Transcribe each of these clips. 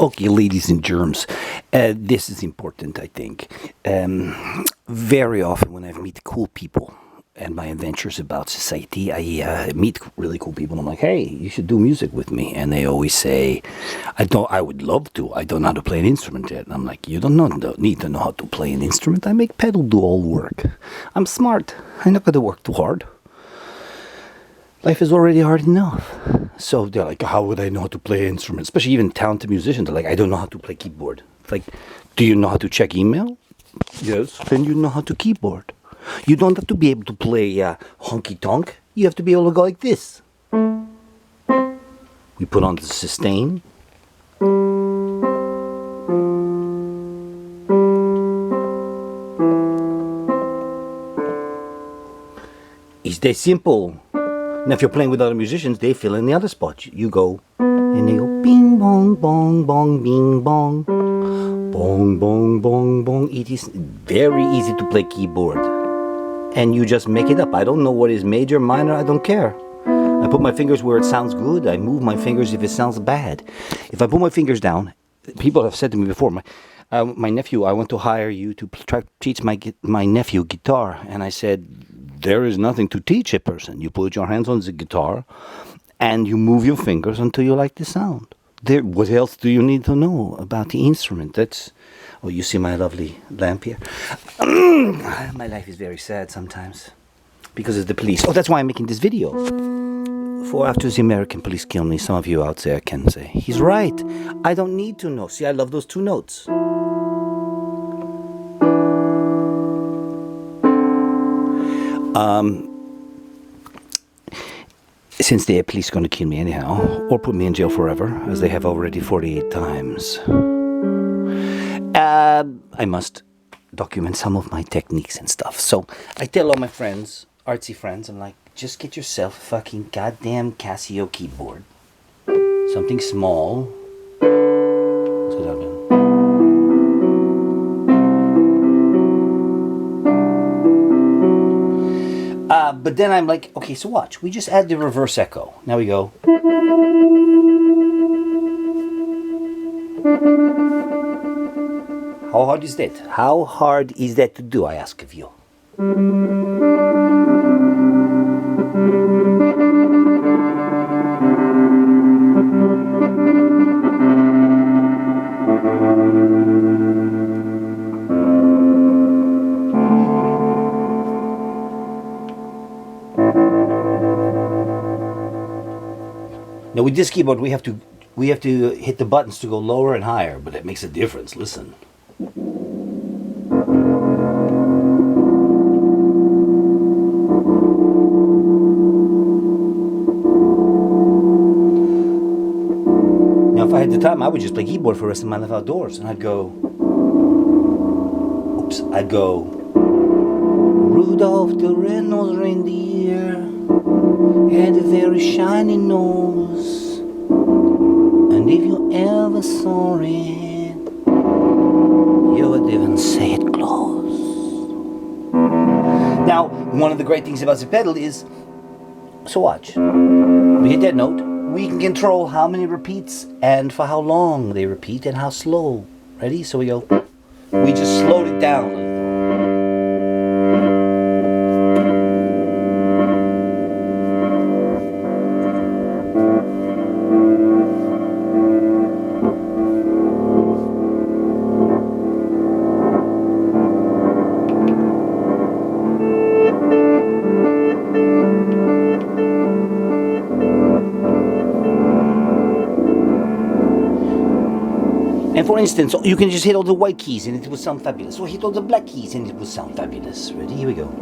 Okay, ladies and germs, this is important, I think. Very often when I meet cool people and my adventures about society, I meet really cool people and I'm like, hey, you should do music with me. And they always say, I would love to. I don't know how to play an instrument yet. And I'm like, you don't need to know how to play an instrument. I make pedal do all work. I'm smart. I'm not going to work too hard. Life is already hard enough. So they're like, how would I know how to play an instrument? Especially even talented musicians. They're like, I don't know how to play keyboard. It's like, do you know how to check email? Yes. Then you know how to keyboard. You don't have to be able to play honky tonk. You have to be able to go like this. We put on the sustain. It's that simple. Now, if you're playing with other musicians, they fill in the other spots. You go, and they go, bing, bong, bong, bong, bing, bong, bong, bong, bong, bong. It is very easy to play keyboard. And you just make it up. I don't know what is major, minor, I don't care. I put my fingers where it sounds good. I move my fingers if it sounds bad. If I put my fingers down, people have said to me before, my nephew, I want to hire you to try to teach my nephew guitar. And I said, there is nothing to teach a person. You put your hands on the guitar and you move your fingers until you like the sound. What else do you need to know about the instrument? Oh, you see my lovely lamp here? My life is very sad sometimes because of the police. Oh, that's why I'm making this video. For after the American police kill me, some of you out there can say, he's right. I don't need to know. See, I love those two notes. Since the police are going to kill me anyhow, or put me in jail forever, as they have already 48 times, I must document some of my techniques and stuff. So I tell all my friends, artsy friends, I'm like, just get yourself a fucking goddamn Casio keyboard. Something small. Let's go down. But then I'm like, okay, so watch. We just add the reverse echo. Now we go. How hard is that? How hard is that to do, I ask of you? Now with this keyboard we have to hit the buttons to go lower and higher, but it makes a difference. Listen. Now if I had the time, I would just play keyboard for the rest of my life outdoors, and I'd go Rudolph the red-nosed reindeer had a very shiny nose, and if you ever saw it, you would even say it close. Now, one of the great things about the pedal is, so watch, we hit that note, we can control how many repeats and for how long they repeat and how slow. Ready? So we go, we just slowed it down. And for instance, you can just hit all the white keys and it will sound fabulous. Or hit all the black keys and it will sound fabulous. Ready? Here we go.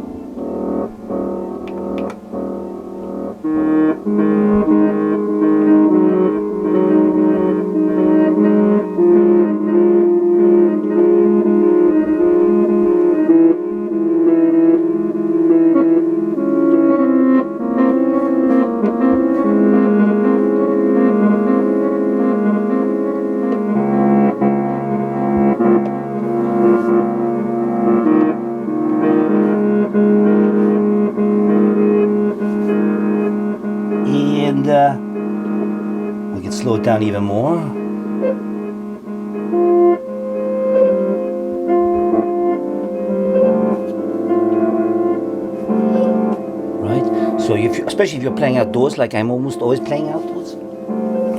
We can slow it down even more. Especially if you're playing outdoors, like I'm almost always playing outdoors.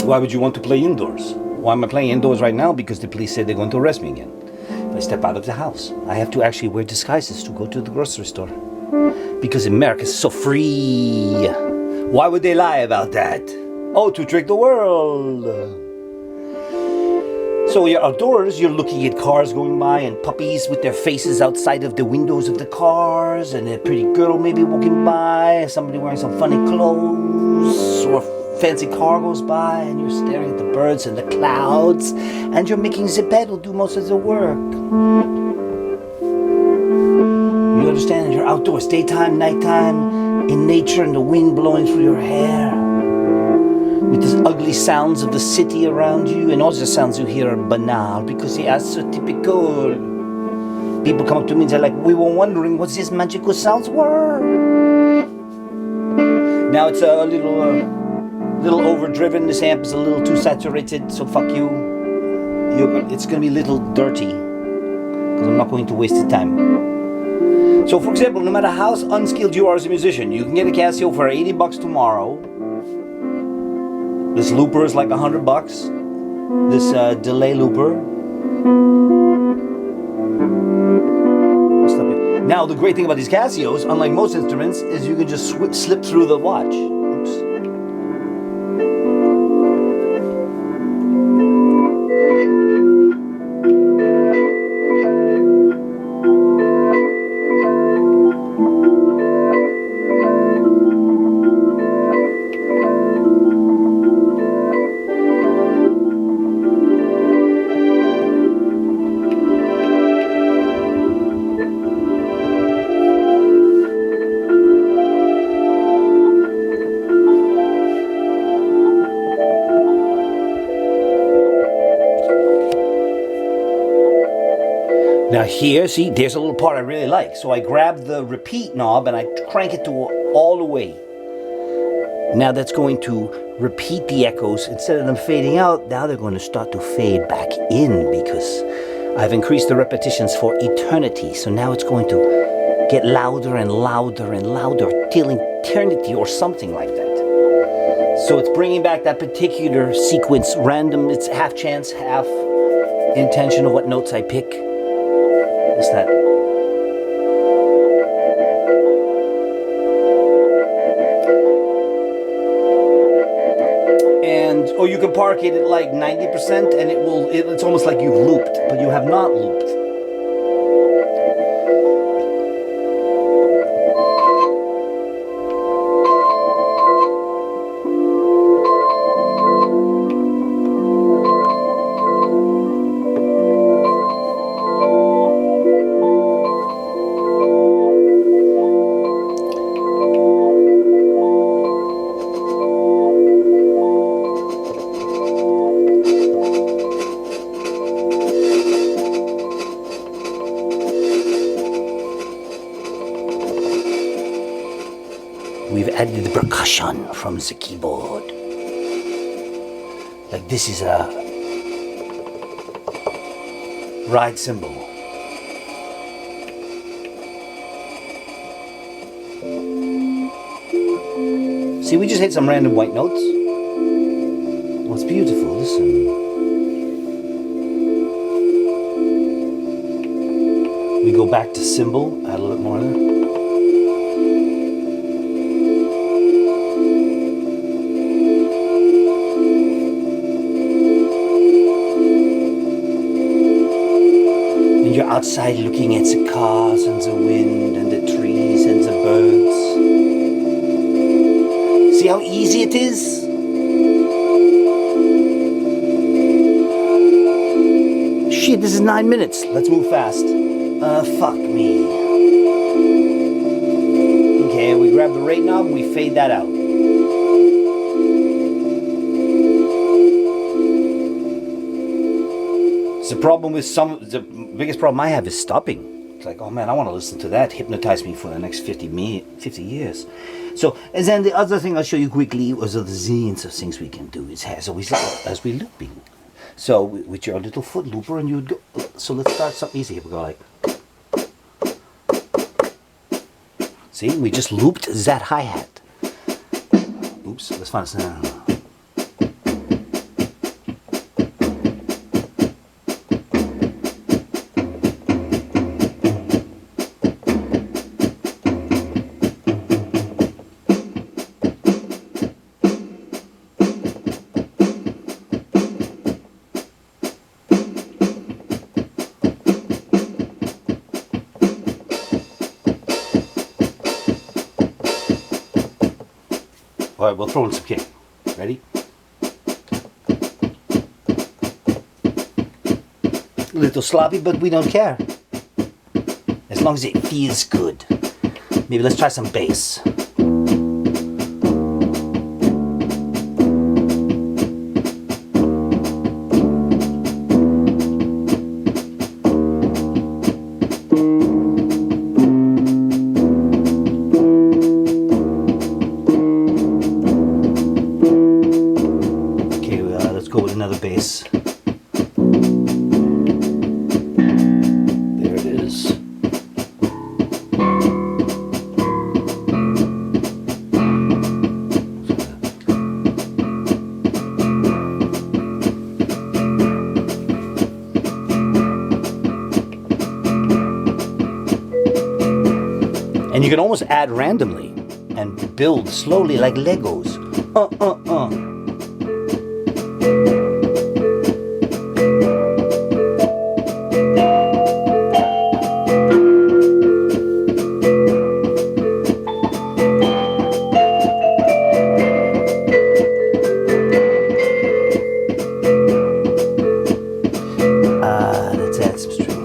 Why would you want to play indoors? Why am I playing indoors right now? Because the police said they're going to arrest me again. If I step out of the house, I have to actually wear disguises to go to the grocery store. Because America's so free. Why would they lie about that? Oh, to trick the world. So you're outdoors, you're looking at cars going by and puppies with their faces outside of the windows of the cars, and a pretty girl maybe walking by, somebody wearing some funny clothes, or a fancy car goes by, and you're staring at the birds and the clouds, and you're making the pedal do most of the work. You understand? You're outdoors, daytime, nighttime, in nature, and the wind blowing through your hair, with the ugly sounds of the city around you, and all the sounds you hear are banal because they are so typical. People come up to me and they're like, we were wondering what these magical sounds were. Now it's a little overdriven. This amp is a little too saturated, so fuck you. It's going to be a little dirty because I'm not going to waste the time. So for example, no matter how unskilled you are as a musician, you can get a Casio for $80 tomorrow. This looper is like $100. This delay looper. Now the great thing about these Casios, unlike most instruments, is you can just slip through the watch. Oops. Now here, see, there's a little part I really like. So I grab the repeat knob and I crank it to all the way. Now that's going to repeat the echoes. Instead of them fading out, now they're going to start to fade back in because I've increased the repetitions for eternity. So now it's going to get louder and louder and louder till eternity or something like that. So it's bringing back that particular sequence, random, it's half chance, half intention of what notes I pick. What's that? And, or you can park it at like 90% and it's almost like you've looped, but you have not looped. We've added the percussion from the keyboard. Like this is a ride cymbal. See, we just hit some random white notes. Oh, it's beautiful, listen. We go back to cymbal, add a little more there. You're outside looking at the cars and the wind and the trees and the birds. See how easy it is? Shit, this is 9 minutes. Let's move fast. Fuck me. Okay, we grab the rate knob and we fade that out. The problem with the biggest problem I have is stopping. It's like, oh man, I want to listen to that. Hypnotize me for the next 50 years. So, and then the other thing I'll show you quickly was the zillions of things we can do. It's as we're looping. So with your little foot looper, and you would go. So let's start something easy. We go like. See, we just looped that hi-hat. let's find a sound. Alright, we'll throw in some kick. Ready? A little sloppy, but we don't care. As long as it feels good. Maybe let's try some bass. Another bass. There it is. And you can almost add randomly and build slowly like Legos. Let's add some strings.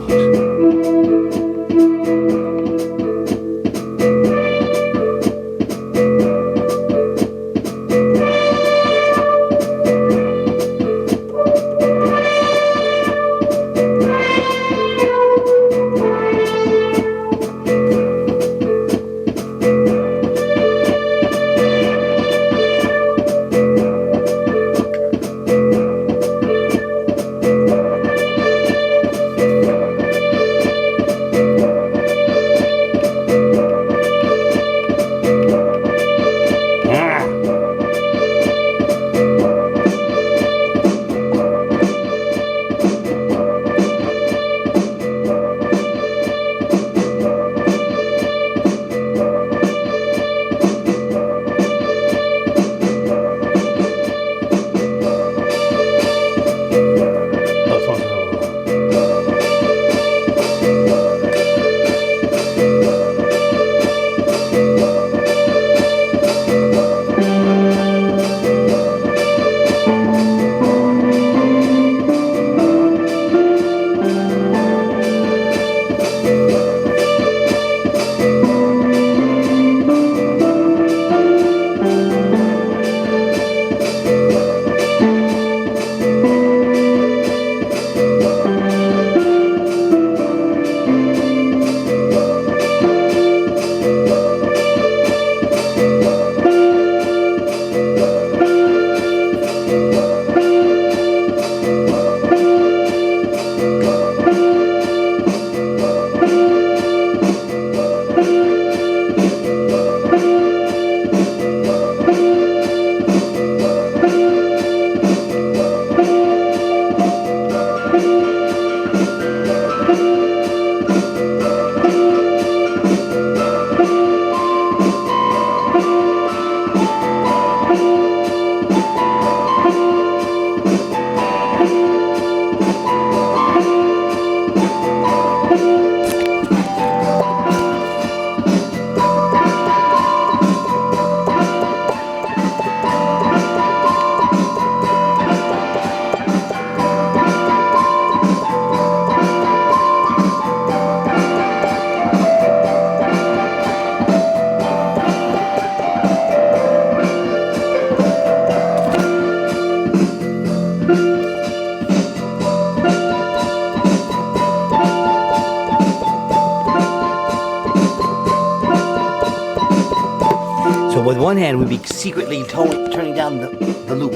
with one hand we'd be secretly turning down the loop.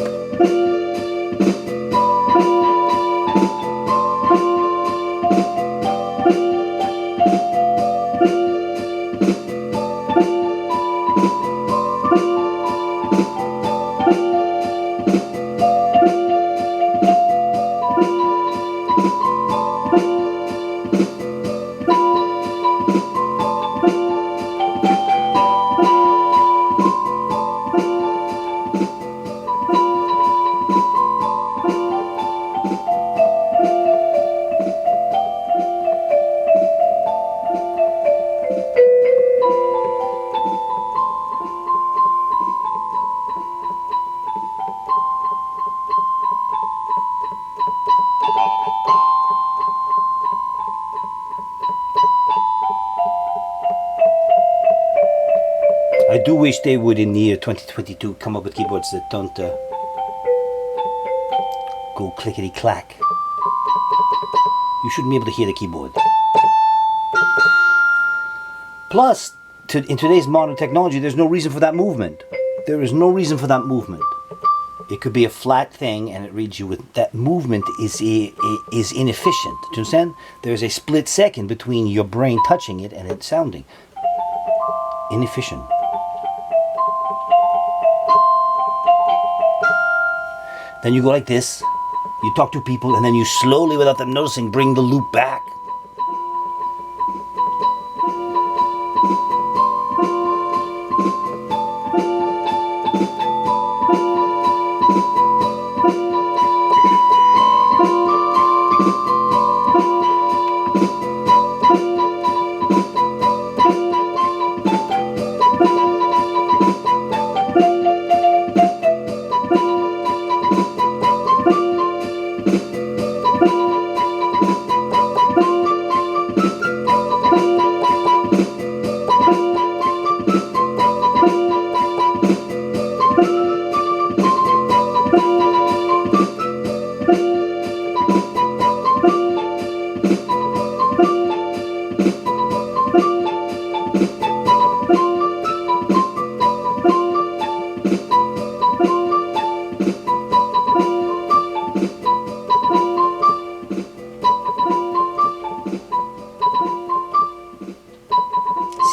do wish they would, in the year 2022, come up with keyboards that don't go clickety clack. You shouldn't be able to hear the keyboard. Plus, in today's modern technology, there's no reason for that movement. There is no reason for that movement. It could be a flat thing, and it reads you with that movement is inefficient. Do you understand? There is a split second between your brain touching it and it sounding inefficient. Then you go like this. You talk to people, and then you slowly, without them noticing, bring the loop back.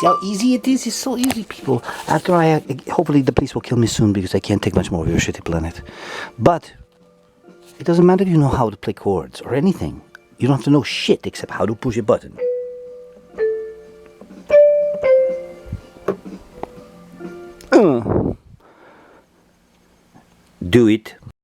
See how easy it is? It's so easy, people. After hopefully the police will kill me soon because I can't take much more of your shitty planet. But it doesn't matter if you know how to play chords or anything. You don't have to know shit except how to push a button. Do it.